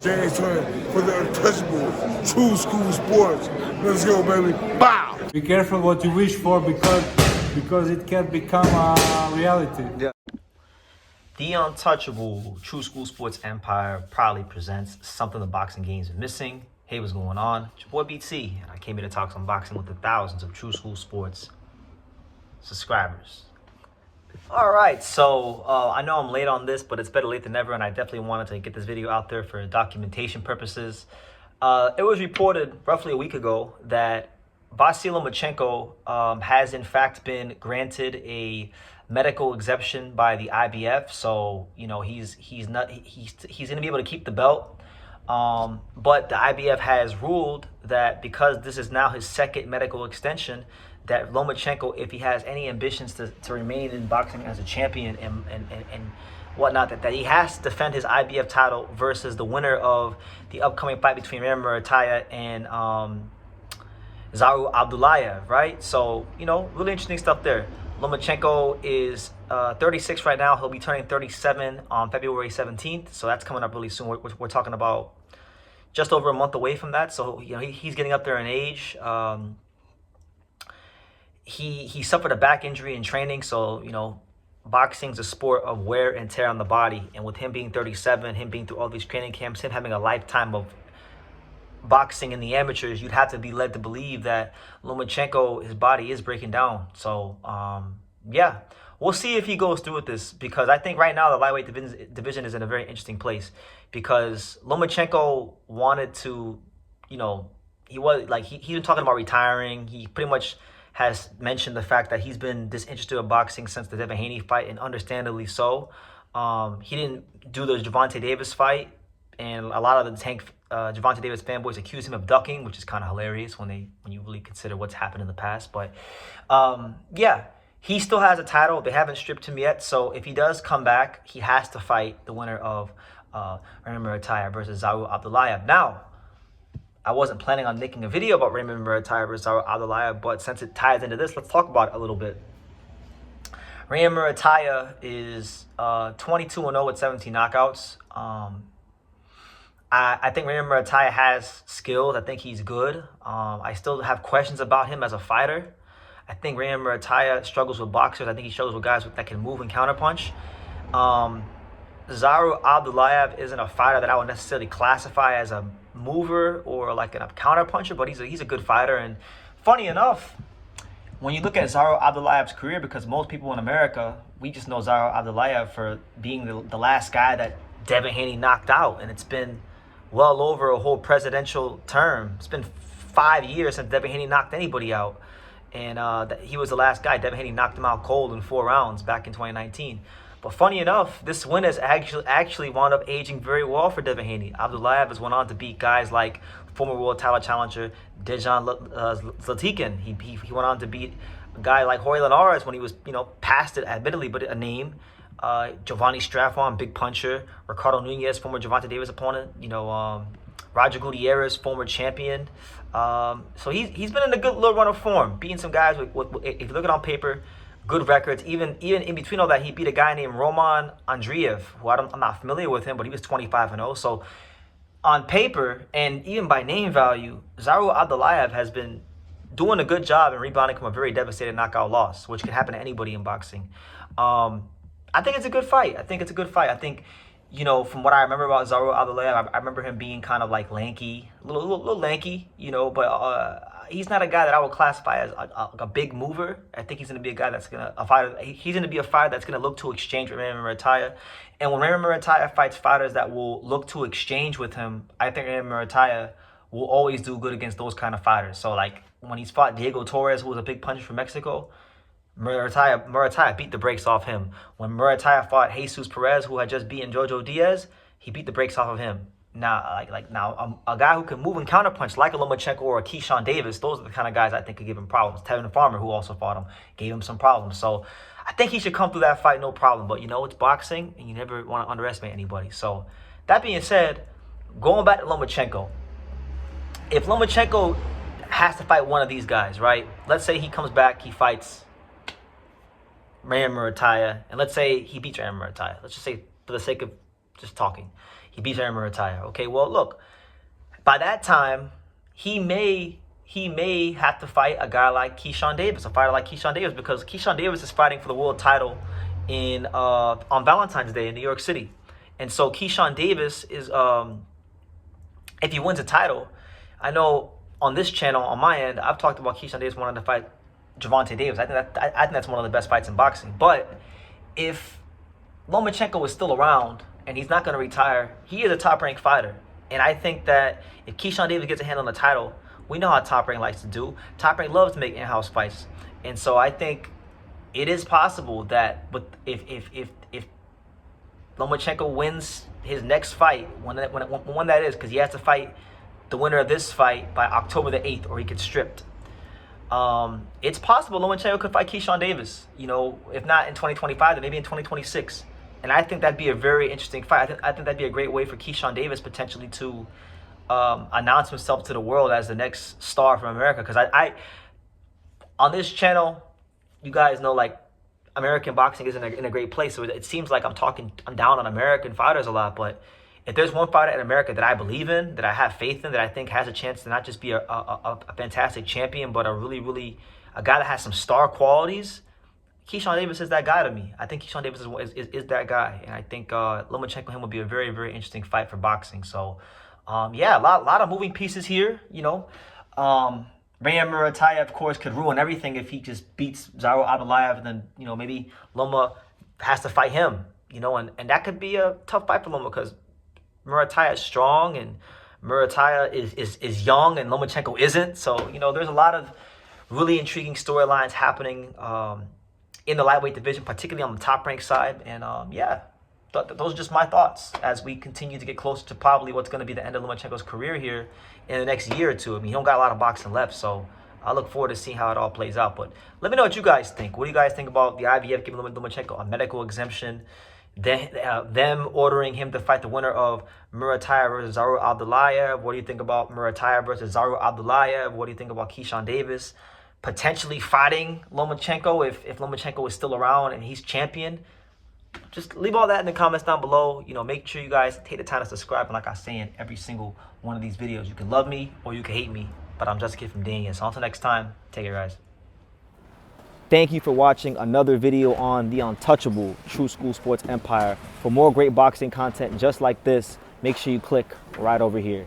James Turner for the untouchable true school sports. Let's go, baby. Bow! Be careful what you wish for because it can become a reality. Yeah. The untouchable True School Sports Empire proudly presents something the boxing games are missing. Hey, what's going on? It's your boy BT, and I came here to talk some boxing with the thousands of True School Sports subscribers. All right, so I know I'm late on this, but it's better late than never, and I definitely wanted to get this video out there for documentation purposes. It was reported roughly a week ago that Vasyl Lomachenko has in fact been granted a medical exemption by the IBF, so you know he's going to be able to keep the belt. But the IBF has ruled that because this is now his second medical extension, that Lomachenko, if he has any ambitions to remain in boxing as a champion and whatnot, that he has to defend his IBF title versus the winner of the upcoming fight between Vasyl Lomachenko and Vasyl Abdullayev, right? So, you know, really interesting stuff there. Lomachenko is 36 right now. He'll be turning 37 on February 17th. So that's coming up really soon. We're talking about just over a month away from that. So, you know, he's getting up there in age. He suffered a back injury in training. So, you know, boxing's a sport of wear and tear on the body. And with him being 37, him being through all these training camps, him having a lifetime of boxing in the amateurs, you'd have to be led to believe that Lomachenko, his body is breaking down. So, yeah, we'll see if he goes through with this, because I think right now the lightweight division is in a very interesting place, because Lomachenko wanted to, you know, he's been talking about retiring. He pretty much has mentioned the fact that he's been disinterested in boxing since the Devin Haney fight, and understandably so. He didn't do the Gervonta Davis fight, and a lot of the Gervonta Davis fanboys accuse him of ducking, which is kind of hilarious when you really consider what's happened in the past. But yeah, he still has a title. They haven't stripped him yet. So if he does come back, he has to fight the winner of Vasyl Lomachenko versus Vasyl Abdullayev. Now, I wasn't planning on making a video about Vasyl Lomachenko versus Vasyl Abdullayev, but since it ties into this, let's talk about it a little bit. Vasyl Lomachenko is 22-0 with 17 knockouts. I think Vasyl Lomachenko has skills. I think he's good. I still have questions about him as a fighter. I think Vasyl Lomachenko struggles with boxers. I think he struggles with guys that can move and counterpunch. Vasyl Abdullayev isn't a fighter that I would necessarily classify as a mover or like a counterpuncher, but he's a good fighter. And funny enough, when you look at Vasyl Abdullayev's career, because most people in America, we just know Vasyl Abdullayev for being the last guy that Devin Haney knocked out, and it's been well over a whole presidential term. It's been 5 years since Devin Haney knocked anybody out, and he was the last guy. Devin Haney knocked him out cold in 4 rounds back in 2019. But funny enough, this win has actually wound up aging very well for Devin Haney. Abdullayev has went on to beat guys like former world title challenger Dejan Zlatikin. He went on to beat a guy like Jorge Linares when he was, you know, past it, admittedly, but a name. Giovanni Straffon, big puncher. Ricardo Nunez, former Gervonta Davis opponent. You know, Roger Gutierrez, former champion. So he's been in a good little run of form, beating some guys with if you look at it on paper, good records. Even in between all that, he beat a guy named Roman Andreev, who I'm not familiar with him, but he was 25-0. So on paper and even by name value, Vasyl Abdullayev has been doing a good job in rebounding from a very devastating knockout loss, which can happen to anybody in boxing. I think it's a good fight. I think, you know, from what I remember about Vasyl Abdullayev, I remember him being kind of like lanky, a little lanky, you know, but he's not a guy that I would classify as a big mover. I think he's going to be a guy he's going to be a fighter that's going to look to exchange with Vasyl Lomachenko. And when Vasyl Lomachenko fights fighters that will look to exchange with him, I think Vasyl Lomachenko will always do good against those kind of fighters. So like when he's fought Diego Torres, who was a big puncher from Mexico, Murataya beat the brakes off him. When Murataya fought Jesus Perez, who had just beaten Jojo Diaz, he beat the brakes off of him. Now, a guy who can move and counterpunch like a Lomachenko or a Keyshawn Davis, those are the kind of guys I think could give him problems. Tevin Farmer, who also fought him, gave him some problems. So I think he should come through that fight no problem. But, you know, it's boxing, and you never want to underestimate anybody. So that being said, going back to Lomachenko, if Lomachenko has to fight one of these guys, right? Let's say he comes back, he fights Vasyl Lomachenko, and let's say he beats Vasyl Lomachenko. Let's just say, for the sake of just talking, He beats Aaron Murataya. Okay, well, look, by that time, he may have to fight a guy like Keyshawn Davis, a fighter like Keyshawn Davis, because Keyshawn Davis is fighting for the world title on Valentine's Day in New York City. And so Keyshawn Davis is, if he wins a title, I know on this channel, on my end, I've talked about Keyshawn Davis wanting to fight Gervonta Davis. I think that's one of the best fights in boxing. But if Lomachenko is still around and he's not going to retire, he is a top-ranked fighter. And I think that if Keyshawn Davis gets a hand on the title, we know how Top Rank likes to do. Top Rank loves to make in-house fights. And so I think it is possible that if Lomachenko wins his next fight, when that is, because he has to fight the winner of this fight by October the 8th, or he gets stripped. It's possible Lomachenko could fight Keyshawn Davis, you know, if not in 2025, then maybe in 2026. And I think that'd be a very interesting fight. I think that'd be a great way for Keyshawn Davis potentially to announce himself to the world as the next star from America. Because I on this channel, you guys know, like, American boxing is in a great place. So it seems like I'm down on American fighters a lot. But if there's one fighter in America that I believe in, that I have faith in, that I think has a chance to not just be a fantastic champion, but a guy that has some star qualities, Keyshawn Davis is that guy to me. I think Keyshawn Davis is that guy. And I think Lomachenko and him would be a very, very interesting fight for boxing. So, yeah, a lot of moving pieces here, you know. Aaron Murataya, of course, could ruin everything if he just beats Vasyl Lomachenko, and then, you know, maybe Loma has to fight him, you know, and that could be a tough fight for Loma because Murataya is strong and Murataya is young and Lomachenko isn't. So, you know, there's a lot of really intriguing storylines happening in the lightweight division, particularly on the top-ranked side. And, yeah, those are just my thoughts as we continue to get closer to probably what's going to be the end of Lomachenko's career here in the next year or two. I mean, he don't got a lot of boxing left, so I look forward to seeing how it all plays out. But let me know what you guys think. What do you guys think about the IBF giving Lomachenko a medical exemption, them ordering him to fight the winner of Murataya versus Vasyl Lomachenko? What do you think about Murataya versus Vasyl Lomachenko? What do you think about Keyshawn Davis potentially fighting Lomachenko if Lomachenko is still around and he's champion? Just leave all that in the comments down below. You know, make sure you guys take the time to subscribe. And like I say in every single one of these videos, you can love me or you can hate me, but I'm just a kid from Daniel. So until next time, take care, guys. Thank you for watching another video on the untouchable True School Sports Empire. For more great boxing content just like this, make sure you click right over here.